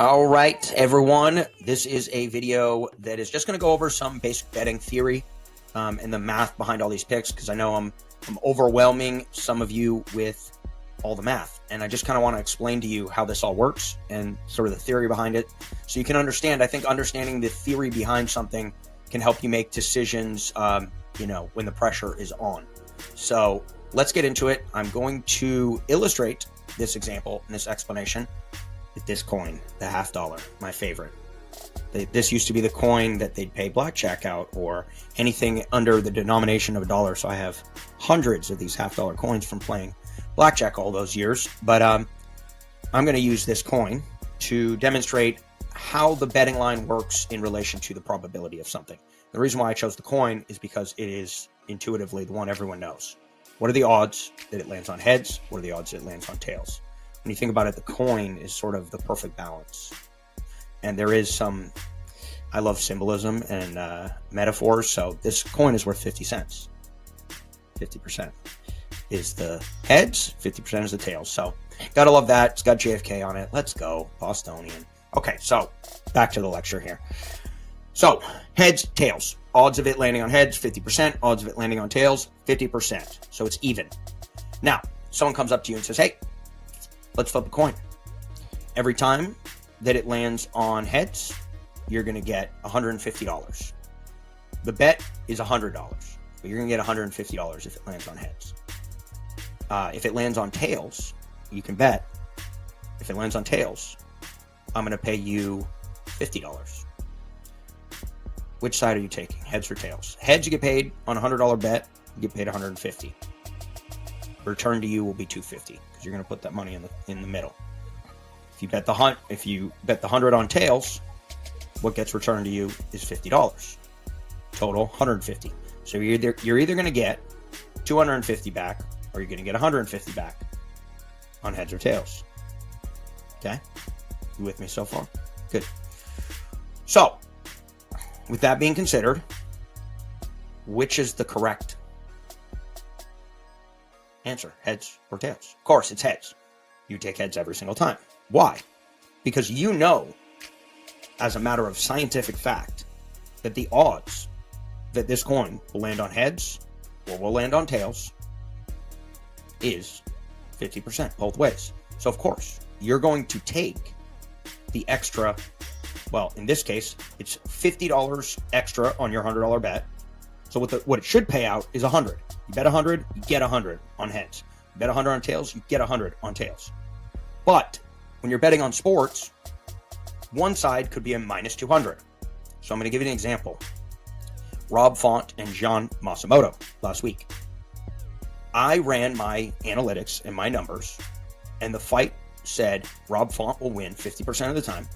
All right, everyone. This is a video that is just going to go over some basic betting theory and the math behind all these picks, because I know I'm overwhelming some of you with all the math, and I just kind of want to explain to you how this all works and sort of the theory behind it, so you can understand. I think understanding the theory behind something can help you make decisions, when the pressure is on. So let's get into it. I'm going to illustrate this example and this explanation with this coin, the $50, my favorite. This used to be the coin that they'd pay blackjack out or anything under the denomination of $1. So I have hundreds of these $50 coins from playing blackjack all those years. But I'm going to use this coin to demonstrate how the betting line works in relation to the probability of something. The reason why I chose the coin is because it is intuitively the one everyone knows. What are the odds that it lands on heads? What are the odds that it lands on tails? When you think about it, the coin is sort of the perfect balance. And there is some, I love symbolism and metaphors. So this coin is worth 50 cents. 50% is the heads, 50% is the tails. So gotta love that. It's got JFK on it. Let's go, Bostonian. Okay, so back to the lecture here. So heads, tails. Odds of it landing on heads, 50%. Odds of it landing on tails, 50%. So it's even. Now, someone comes up to you and says, hey, let's flip a coin. Every time that it lands on heads, you're going to get $150. The bet is $100, but you're going to get $150 if it lands on heads. If it lands on tails, you can bet. If it lands on tails, I'm going to pay you $50. Which side are you taking, heads or tails? Heads, you get paid on a $100 bet, you get paid $150. Return to you will be $250 because you're going to put that money in the middle. If you bet the 100 on tails, what gets returned to you is $50. Total $150. So you're either going to get $250 back or you're going to get $150 back on heads or tails. Okay? You with me so far? Good. So, with that being considered, which is the correct answer, heads or tails? Of course, it's heads. You take heads every single time. Why? Because you know, as a matter of scientific fact, that the odds that this coin will land on heads or will land on tails is 50% both ways. So, of course, you're going to take the extra. Well, in this case, it's $50 extra on your $100 bet. So what it should pay out is $100. You bet $100, you get $100 on heads. You bet $100 on tails, you get $100 on tails. But when you're betting on sports, one side could be a minus 200. So I'm going to give you an example. Rob Font and John Masamoto last week. I ran my analytics and my numbers, and the fight said Rob Font will win 50% of the time,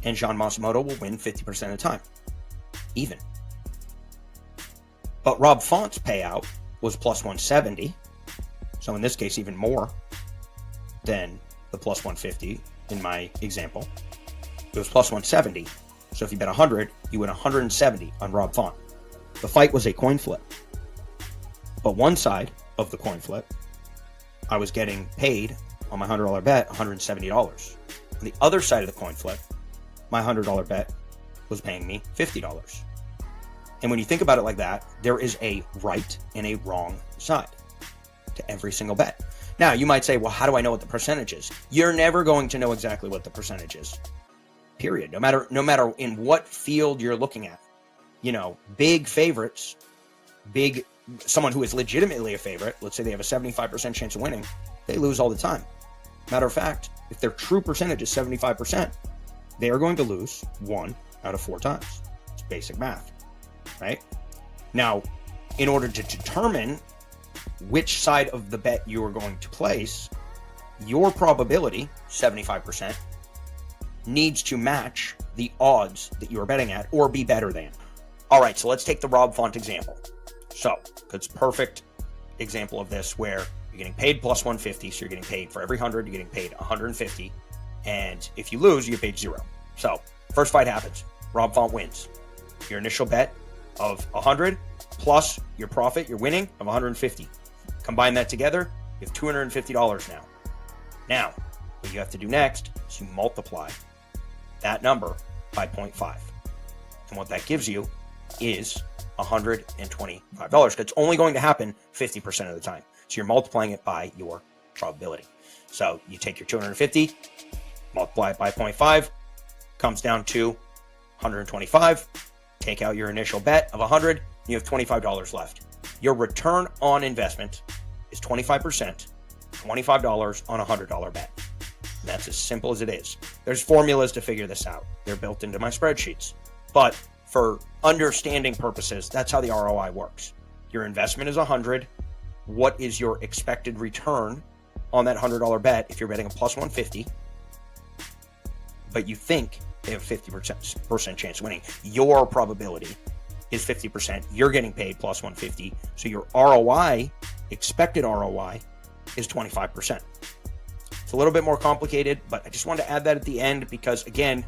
and John Masamoto will win 50% of the time. Even. But Rob Font's payout was plus 170. So in this case, even more than the plus 150 in my example. It was plus 170. So if you bet 100, you win 170 on Rob Font. The fight was a coin flip. But one side of the coin flip, I was getting paid on my $100 bet $170. On the other side of the coin flip, my $100 bet was paying me $50. And when you think about it like that, there is a right and a wrong side to every single bet. Now, you might say, well, how do I know what the percentage is? You're never going to know exactly what the percentage is. Period. No matter in what field you're looking at. Big favorites, someone who is legitimately a favorite, let's say they have a 75% chance of winning, they lose all the time. Matter of fact, if their true percentage is 75%, they are going to lose 1 out of 4 times. It's basic math, right? Now, in order to determine which side of the bet you are going to place, your probability, 75%, needs to match the odds that you are betting at or be better than. All right, so let's take the Rob Font example. So, it's a perfect example of this where you're getting paid plus 150, so you're getting paid for every 100, you're getting paid 150. And if you lose, you get paid 0. So, first fight happens. Rob Font wins. Your initial bet of 100 plus your profit, your winning of 150. Combine that together, you have $250 now. Now, what you have to do next is you multiply that number by 0.5. And what that gives you is $125. It's only going to happen 50% of the time. So you're multiplying it by your probability. So you take your 250, multiply it by 0.5, comes down to 125. Take out your initial bet of 100, you have $25 left. Your return on investment is 25%, $25 on a $100 bet. And that's as simple as it is. There's formulas to figure this out. They're built into my spreadsheets. But for understanding purposes, that's how the ROI works. Your investment is 100. What is your expected return on that $100 bet if you're betting a plus 150, but you think they have a 50% chance of winning? Your probability is 50%. You're getting paid plus 150. So your ROI, expected ROI, is 25%. It's a little bit more complicated, but I just wanted to add that at the end because, again,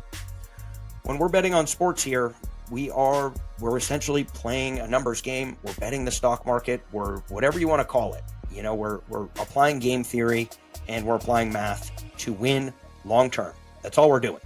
when we're betting on sports here, we're essentially playing a numbers game. We're betting the stock market. We're whatever you want to call it. You know, we're applying game theory and we're applying math to win long term. That's all we're doing.